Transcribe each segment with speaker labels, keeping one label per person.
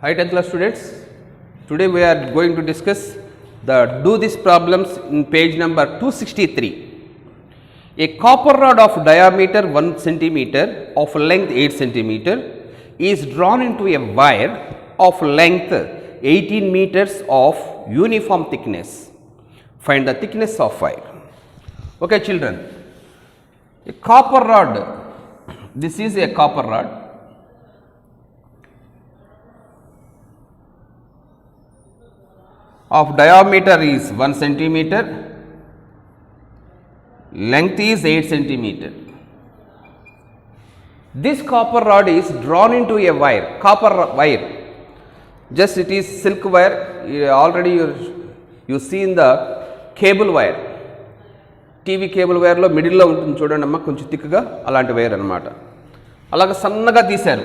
Speaker 1: Hi 10th class students, today we are going to discuss the do these problems in page number 263. A copper rod of diameter 1 centimeter of length 8 centimeter is drawn into a wire of length 18 meters of uniform thickness. Find the thickness of wire. Okay children, a copper rod, this is a copper rod. Of diameter is 1 centimeter, length is 8 centimeter. This copper rod is drawn into a wire, copper wire. Just it is silk wire. Already you see in the cable wire. TV cable వైర్లో మిడిల్లో ఉంటుంది చూడండి అమ్మ, కొంచెం థిక్గా అలాంటి wire అనమాట. అలాగ సన్నగా తీశారు.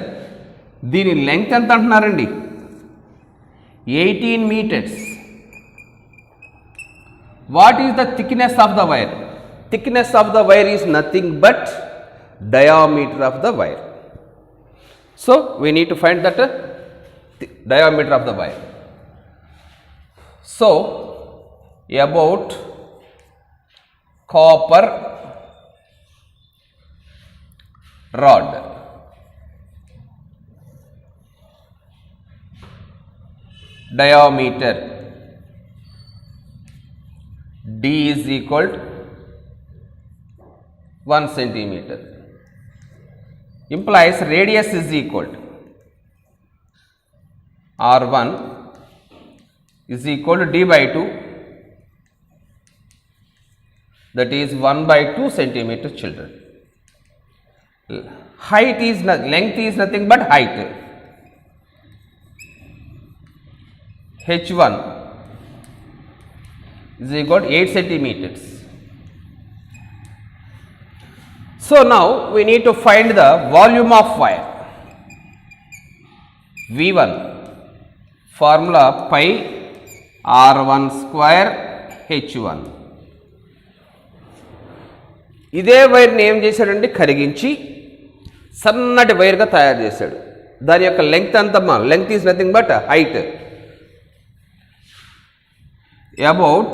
Speaker 1: దీని లెంగ్త్ ఎంత అంటున్నారండి? 18 metres. What is the thickness of the wire? Thickness of the wire is nothing but diameter of the wire. So we need to find that diameter of the wire. So about copper rod, diameter D is equal to 1 centimeter, implies radius is equal to R1 is equal to D by 2, that is 1 by 2 centimeter children. Height is length is nothing but height, H1 is equal to 8 centimeters. So now we need to find the volume of wire. V1 formula pi R1 square H1. ఇదే వైర్ని ఏం చేశాడండి? కరిగించి సన్నటి వైర్గా తయారు చేశాడు. దాని యొక్క length అంతమ్మా, length is nothing but height. About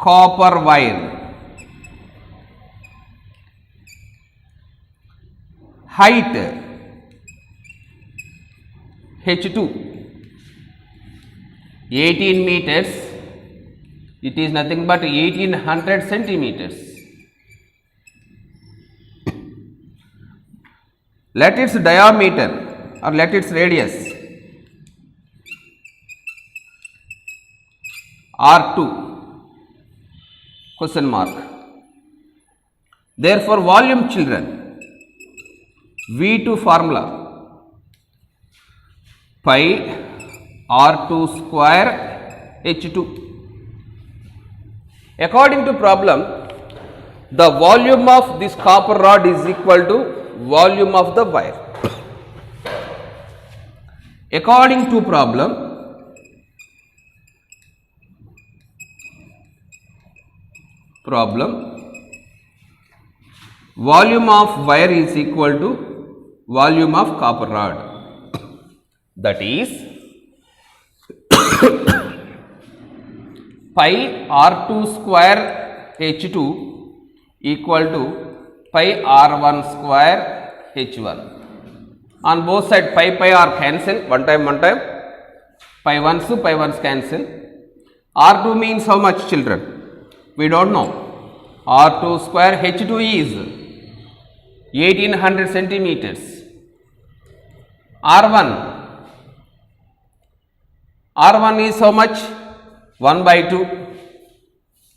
Speaker 1: copper wire, height H2 18 meters, it is nothing but 1800 centimeters. Let its diameter or let its radius R2 question mark. Therefore volume children, V2 formula pi R2 square H2. According to problem, the volume of this copper rod is equal to volume of the wire. According to problem, volume of wire is equal to volume of copper rod, that is pi R2 square H2 equal to pi R1 square H1. On both sides pi are cancel, one time pi 1s to pi 1s cancel. R2 means how much children? We don't know. R2 square H2 is 1800 centimeters. R1 is how much? 1 by 2.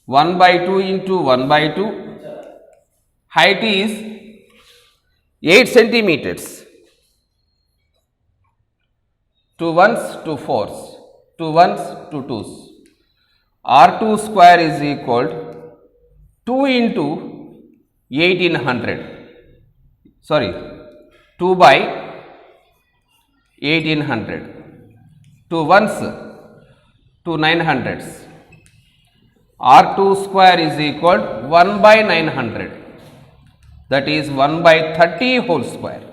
Speaker 1: 1 by 2 into 1 by 2. Height is 8 centimeters. 2 ones, 2 fours. 2 ones, 2 twos. R2 square is equal to 2 into 1800. Sorry, 2 by 1800. 2 ones, 2 900s. R2 square is equal to 1 by 900. That is 1 by 30 whole square.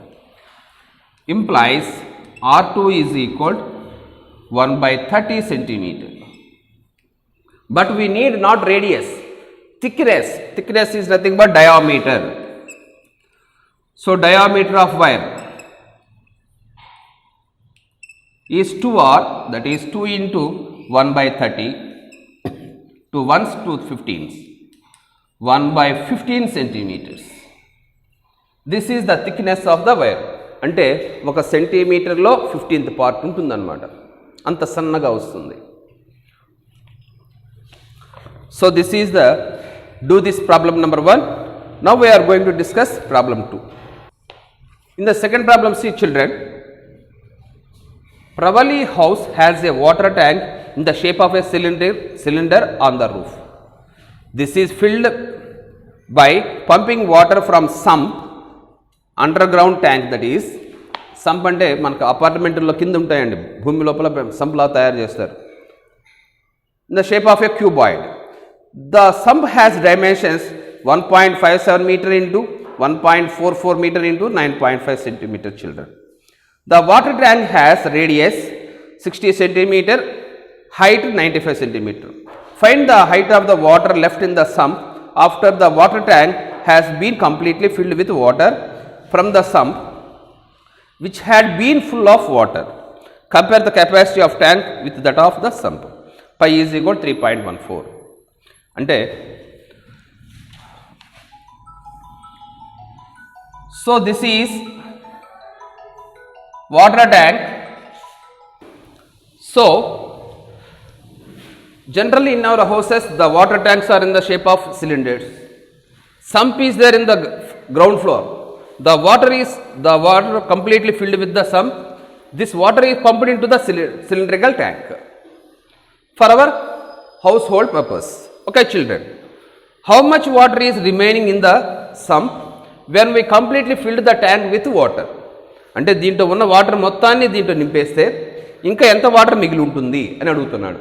Speaker 1: Implies R2 is equal 1 by 30 centimeter. But we need not radius, thickness. Thickness is nothing but diameter. So diameter of wire is 2R, that is 2 into 1 by 30, 2 ones, 2 15s, 1 by 15 centimeters. This is the thickness of the wire. అంటే ఒక సెంటీమీటర్లో 15th part ఉంటుందన్నమాట, అంత సన్నగా వస్తుంది. So this is the do this problem number 1. Now we are going to discuss problem 2. In the second problem, see children, Pravali house has a water tank in the shape of a cylinder on the roof. This is filled by pumping water from some underground tank, that is sump అంటే మనకు అపార్ట్మెంట్లో కింద ఉంటాయండి, భూమి లోపల సంప్లా తయారు చేస్తారు. In the shape of a cuboid. The sump has dimensions 1.57 meter into 1.44 meter into 9.5 centimeter children. The water tank has radius 60 centimeter, height 95 centimeter. Find the height of the water left in the sump after the water tank has been completely filled with water from the sump which had been full of water. Compare the capacity of tank with that of the sump. Pi is equal to 3.14. అంటే so this is water tank. So generally in our houses the water tanks are in the shape of cylinders. Sump is there in the ground floor. The water completely filled with the sump. This water is pumped into the cylindrical tank for our household purpose. Okay children, how much water is remaining in the sump when we completely filled the tank with water? అంటే దీంట్లో ఉన్న water మొత్తాన్ని దీంట్లో నింపేస్తే ఇంకా ఎంత water మిగిలి ఉంటుంది అని అడుగుతున్నాడు.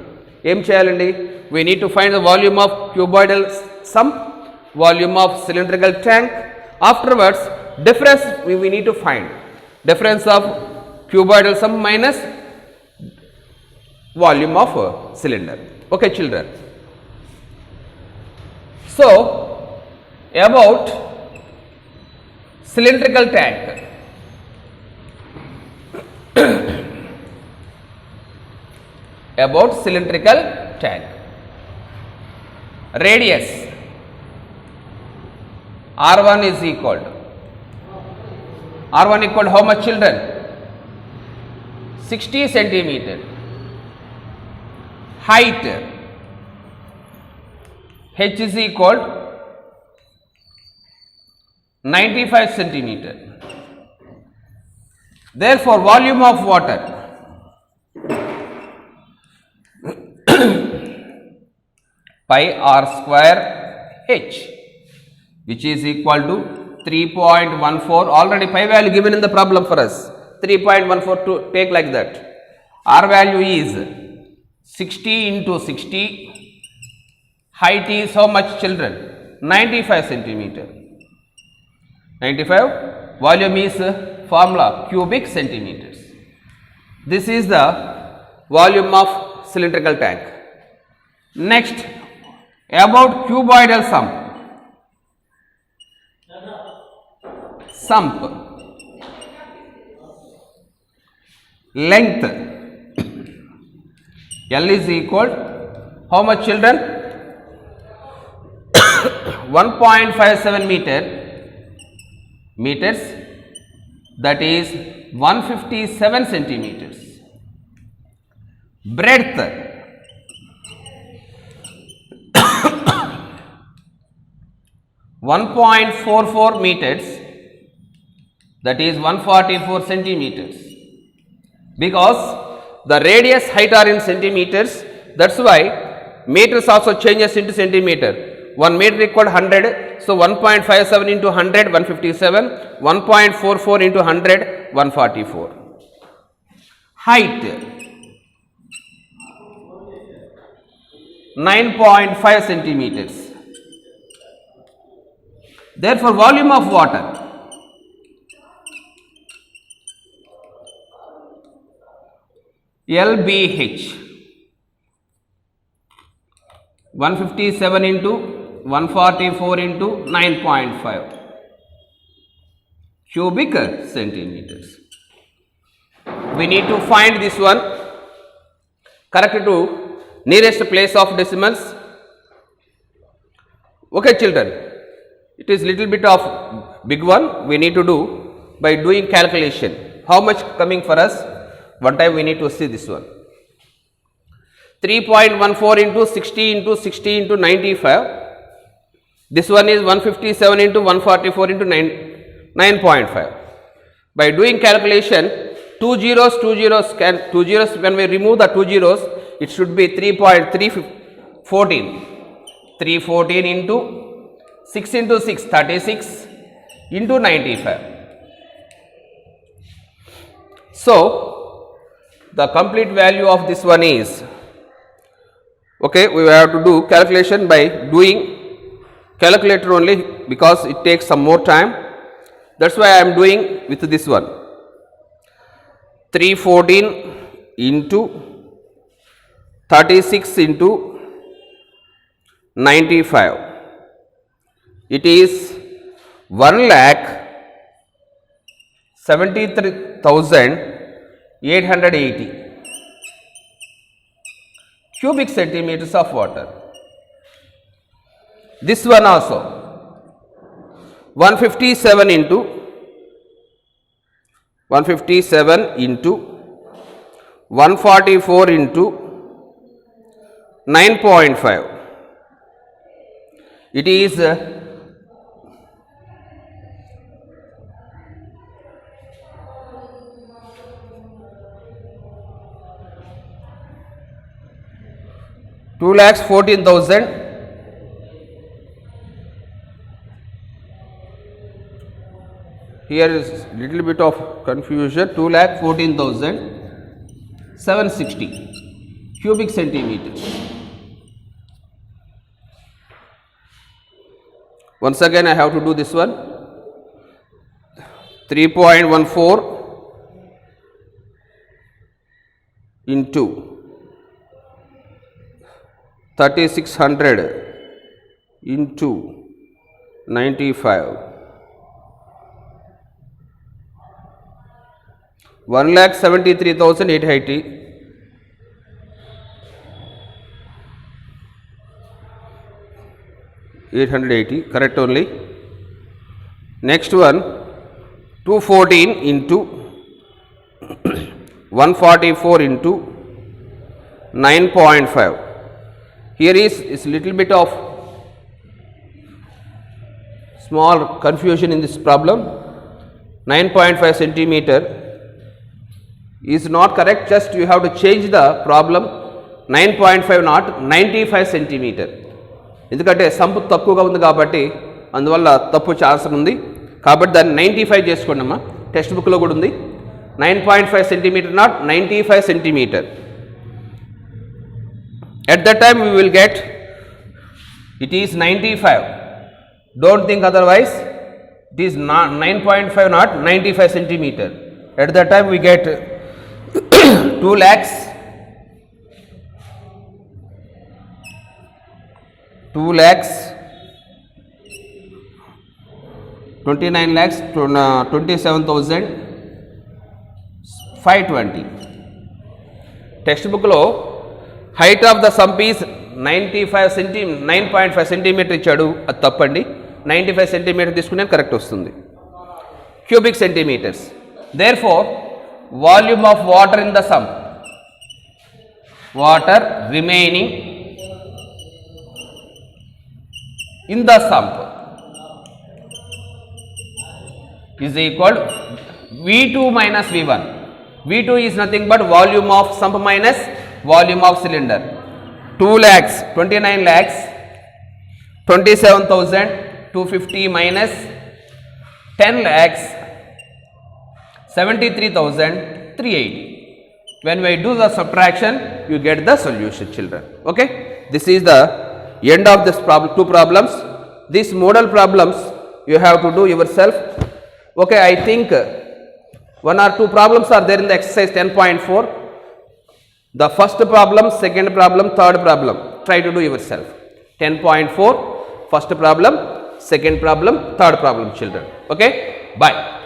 Speaker 1: ఏం చేయాలండి? we need to find the volume of cuboidal sump, volume of cylindrical tank. Afterwards difference we need to find, difference of cuboidal sump minus volume of cylinder. Okay children, so about cylindrical tank. About cylindrical tank, radius R1 is equal to how much children? 60 centimeter. Height H is equal to 95 centimeter. Therefore volume of water pi r square H, which is equal to 3.14. already pi value given in the problem for us, 3.14 to take like that. R value is 60 into 60. Height is how much children? 95 centimeter. 95. Volume is formula cubic centimeters. This is the volume of cylindrical tank. Next, about cuboidal sump. Sump length L is equal how much children? 1.57 meters, that is 157 centimeters. Breadth (1.44 meters), that is 144 centimeters. Because the radius height are in centimeters, that's why meters also changes into centimeter. 1 meter equal 100, so 1.57 into 100, 157, 1.44 into 100, 144. Height 9.5 centimeters. Therefore volume of water LBH 157 into 144 into 9.5 cubic centimeters. We need to find this one correct to nearest place of decimals. Okay children, it is little bit of big one we need to do by doing calculation. How much coming for us? One time we need to see this one. 3.14 into 60 into 60 into 95. This one is 157 into 144 into 9.5. By doing calculation, two zeros when we remove the two zeros, it should be 3.314. 314 into 6 into 6, 36 into 95. So, the complete value of this one is, okay, we have to do calculation by doing calculator only because it takes some more time. That's why I am doing with this one. 314 into 36 into 95. It is 1,73,880 cubic centimeters of water. This one also 157 into 144 into 9.5. It is 2,14,000. Here is little bit of confusion. 2,14,760 cubic centimeters. Once again I have to do this one. 3.14 into 3,600 into 95. 1,73,880. Correct only. Next one 214 into 144 into 9.5. Here is little bit of small confusion in this problem. 9.5 centimeter is not correct, just you have to change the problem. 9.5 not 95 centimeter. ఎందుకంటే sump తక్కువగా ఉంది కాబట్టి అందువల్ల తప్పు chance ఉంది కాబట్టి దాన్ని 95 చేసుకోండి అమ్మా. టెక్స్ట్ బుక్లో కూడా ఉంది 9.5 centimeter not 95 centimeter. At that time we will get it is 95. Don't think otherwise. It is not 9.5 not 95 centimeter. At that time we get 2 lakhs 29,27,520. Text బుక్లో height of the sump is 9.5 centimetre ఇచ్చాడు, అది తప్పండి. 95 centimetre తీసుకునే correct వస్తుంది. Cubic centimetres. Therefore volume of water in the sump, water remaining in the sump is equal V2 minus V1. V2 is nothing but volume of sump minus volume of cylinder. 2 lakhs 29 lakhs 27,250 minus 10 lakhs 73,380. When we do the subtraction, you get the solution, children. Okay, this is the end of this problem. Two problems. These model problems you have to do yourself. Okay, I think one or two problems are there in the exercise 10.4. The first problem, second problem, third problem, try to do yourself. 10.4, first problem, second problem, third problem, children. Okay, bye.